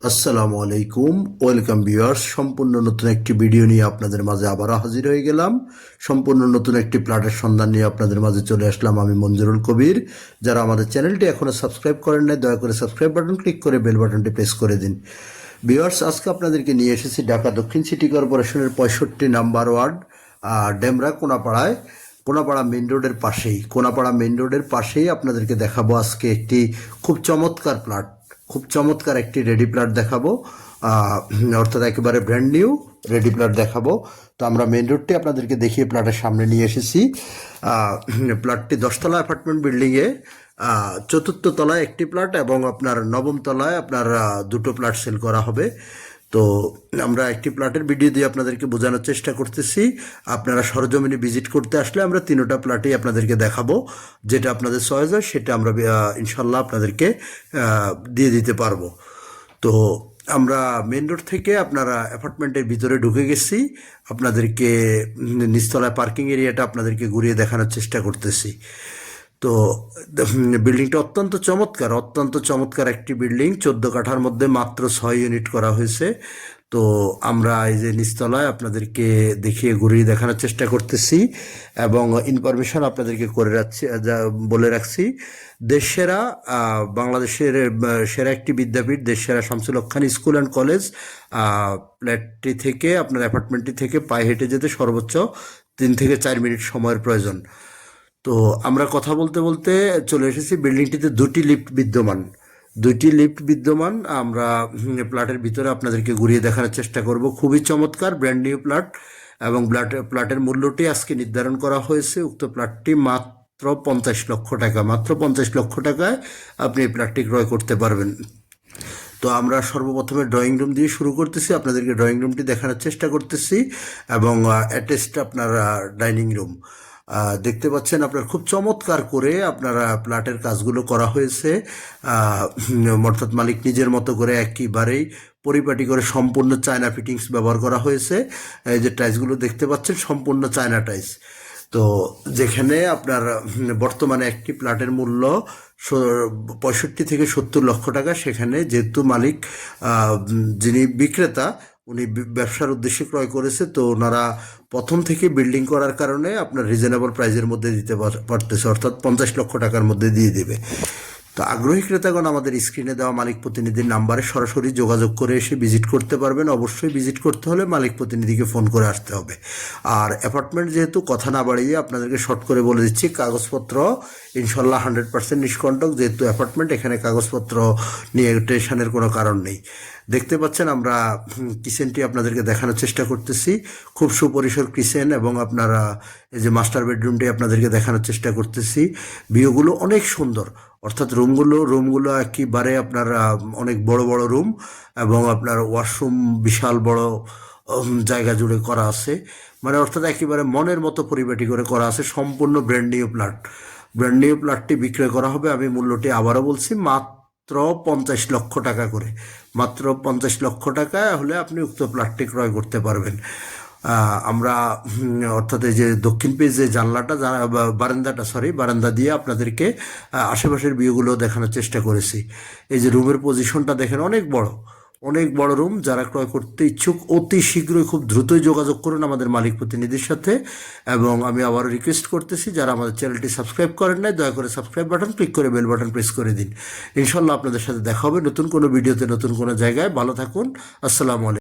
আসসালামু আলাইকুম, welcome viewers. সম্পূর্ণ নতুন একটি ভিডিও নিয়ে আপনাদের মাঝে আবারও হাজির হয়ে গেলাম। সম্পূর্ণ নতুন একটি প্লটের সন্ধান নিয়ে আপনাদের মাঝে চলে আসলাম আমি মঞ্জুরুল কবির। যারা আমাদের চ্যানেলটি এখনও সাবস্ক্রাইব করেন নাই, দয়া করে সাবস্ক্রাইব বাটন ক্লিক করে বেল বাটনটি প্রেস করে দিন। ভিউয়ার্স, আজকে আপনাদেরকে নিয়ে এসেছি ঢাকা দক্ষিণ সিটি কর্পোরেশনের 65 number ward Demra Konapara main রোডের পাশেই আপনাদেরকে দেখাবো আজকে একটি খুব চমৎকার একটি রেডি প্লট দেখাবো। অর্থাৎ একেবারে ব্র্যান্ড নিউ রেডি প্লট দেখাবো। তো আমরা মেইন রোডটি আপনাদেরকে দেখিয়ে প্লটের সামনে নিয়ে এসেছি। প্লটটি 10তলা অ্যাপার্টমেন্ট বিল্ডিংয়ে চতুর্থ তলায় একটি প্লট এবং আপনার নবম তলায় আপনার দুটো প্লট সেল করা হবে। তো আমরা একটি প্লটের ভিডিও দিয়ে আপনাদেরকে বোঝানোর চেষ্টা করতেছি। আপনারা সরজমিনে ভিজিট করতে আসলে আমরা তিনোটা প্লটই আপনাদেরকে দেখাবো। যেটা আপনাদের চয়েস হয় সেটা আমরা ইনশাল্লাহ আপনাদেরকে দিয়ে দিতে পারবো। তো আমরা মেন রোড থেকে আপনারা অ্যাপার্টমেন্টের ভিতরে ঢুকে গেছি। আপনাদেরকে নিচতলায় পার্কিং এরিয়াটা আপনাদেরকে ঘুরিয়ে দেখানোর চেষ্টা করতেছি। তো বিল্ডিংটা অত্যন্ত চমৎকার একটি বিল্ডিং। 14 কাঠার মধ্যে মাত্র 6 ইউনিট করা হয়েছে। তো আমরা এই যে নিচতলায় আপনাদেরকে দেখিয়ে ঘুরিয়ে দেখানোর চেষ্টা করতেছি এবং ইনফরমেশন আপনাদেরকে বলে রাখছি। দেশসেরা বাংলাদেশের সেরা একটি বিদ্যাপীঠ, দেশসেরা শামসুল হক খান স্কুল অ্যান্ড কলেজ। ফ্ল্যাটটি থেকে আপনার অ্যাপার্টমেন্টটি থেকে পায়ে হেঁটে যেতে সর্বোচ্চ 3 থেকে 4 মিনিট সময়ের প্রয়োজন। তো আমরা কথা বলতে বলতে চলে এসেছি। বিল্ডিংটিতে দুইটি লিফট বিদ্যমান। আমরা প্লটের ভিতরে আপনাদেরকে ঘুরিয়ে দেখানোর চেষ্টা করব। খুবই চমৎকার ব্র্যান্ড নিউ প্লট এবং প্লটের মূল্যটি আজকে নির্ধারণ করা হয়েছে। উক্ত প্লটটি মাত্র 50 লক্ষ টাকা। মাত্র 50 লক্ষ টাকায় আপনি এই প্লটটি ক্রয় করতে পারবেন। তো আমরা সর্বপ্রথমে ড্রয়িং রুম দিয়ে শুরু করতেছি, আপনাদেরকে ড্রয়িং রুমটি দেখানোর চেষ্টা করতেছি এবং অ্যাটাচড আপনার ডাইনিং রুম দেখতে পাচ্ছেন। আপনার খুব চমৎকার করে আপনারা প্লাটের কাজগুলো করা হয়েছে। অর্থাৎ মালিক নিজের মতো করে একেবারেই পরিপাটি করে সম্পূর্ণ চায়না ফিটিংস ব্যবহার করা হয়েছে। এই যে টাইলসগুলো দেখতে পাচ্ছেন সম্পূর্ণ চায়না টাইলস। তো যেখানে আপনার বর্তমানে একটি প্লাটের মূল্য 65 থেকে 70 লক্ষ টাকা, সেখানে যেহেতু মালিক যিনি বিক্রেতা উনি ব্যবসার উদ্দেশ্যে ক্রয় করেছে, তো ওনারা প্রথম থেকে বিল্ডিং করার কারণে আপনার রিজনেবল প্রাইসের মধ্যে দিতে পারতেছে, অর্থাৎ 50 লক্ষ টাকার মধ্যে দিয়ে দেবে। তো আগ্রহী ক্রেতাগণ আমাদের স্ক্রিনে দেওয়া মালিক প্রতিনিধির নাম্বারে সরাসরি যোগাযোগ করে এসে ভিজিট করতে পারবেন। অবশ্যই ভিজিট করতে হলে মালিক প্রতিনিধিকে ফোন করে আসতে হবে। আর অ্যাপার্টমেন্ট যেহেতু কথা না বাড়িয়ে আপনাদেরকে শর্ট করে বলে দিচ্ছি, কাগজপত্র ইনশাল্লাহ 100% নিষ্কণ্টক। যেহেতু অ্যাপার্টমেন্ট, এখানে কাগজপত্র নিয়ে টেনশনের কোনো কারণ নেই। দেখতে পাচ্ছেন আমরা কিচেনটি আপনাদেরকে দেখানোর চেষ্টা করতেছি। খুব সুপরিসর কিচেন এবং আপনারা এই যে মাস্টার বেডরুমটি আপনাদেরকে দেখানোর চেষ্টা করতেছি। ভিউগুলো অনেক সুন্দর, অর্থাৎ রুমগুলো একেবারে আপনার অনেক বড় বড় রুম এবং আপনার ওয়াশরুম বিশাল বড় জায়গা জুড়ে করা আছে। মানে অর্থাৎ একেবারে মনের মতো পরিপাটি করে করা আছে। সম্পূর্ণ ব্র্যান্ড নিউ প্লটটি বিক্রয় করা হবে। আমি মূল্যটি আবারও বলছি, মাত্র 50 লক্ষ টাকা করে। মাত্র 50 লক্ষ টাকা হলে আপনি উক্ত প্লটটি ক্রয় করতে পারবেন। আমরা অর্থাৎ এই যে দক্ষিণ পেজ যে বারান্দা দিয়ে আপনাদেরকে আশেপাশের ভিউগুলো দেখানোর চেষ্টা করেছি। এই যে রুমের পজিশনটা দেখেন, অনেক বড় রুম। যারা ক্রয় করতে ইচ্ছুক অতি শীঘ্রই খুব দ্রুতই যোগাযোগ করুন আমাদের মালিক প্রতিনিধির সাথে। এবং আমি আবারও রিকোয়েস্ট করতেছি, যারা আমাদের চ্যানেলটি সাবস্ক্রাইব করেন নাই, দয়া করে সাবস্ক্রাইব বাটন ক্লিক করে বেল বাটন প্রেস করে দিন। ইনশাল্লাহ আপনাদের সাথে দেখা হবে নতুন কোনো ভিডিওতে, নতুন কোনো জায়গায়। ভালো থাকুন। আসসালামু আলাইকুম।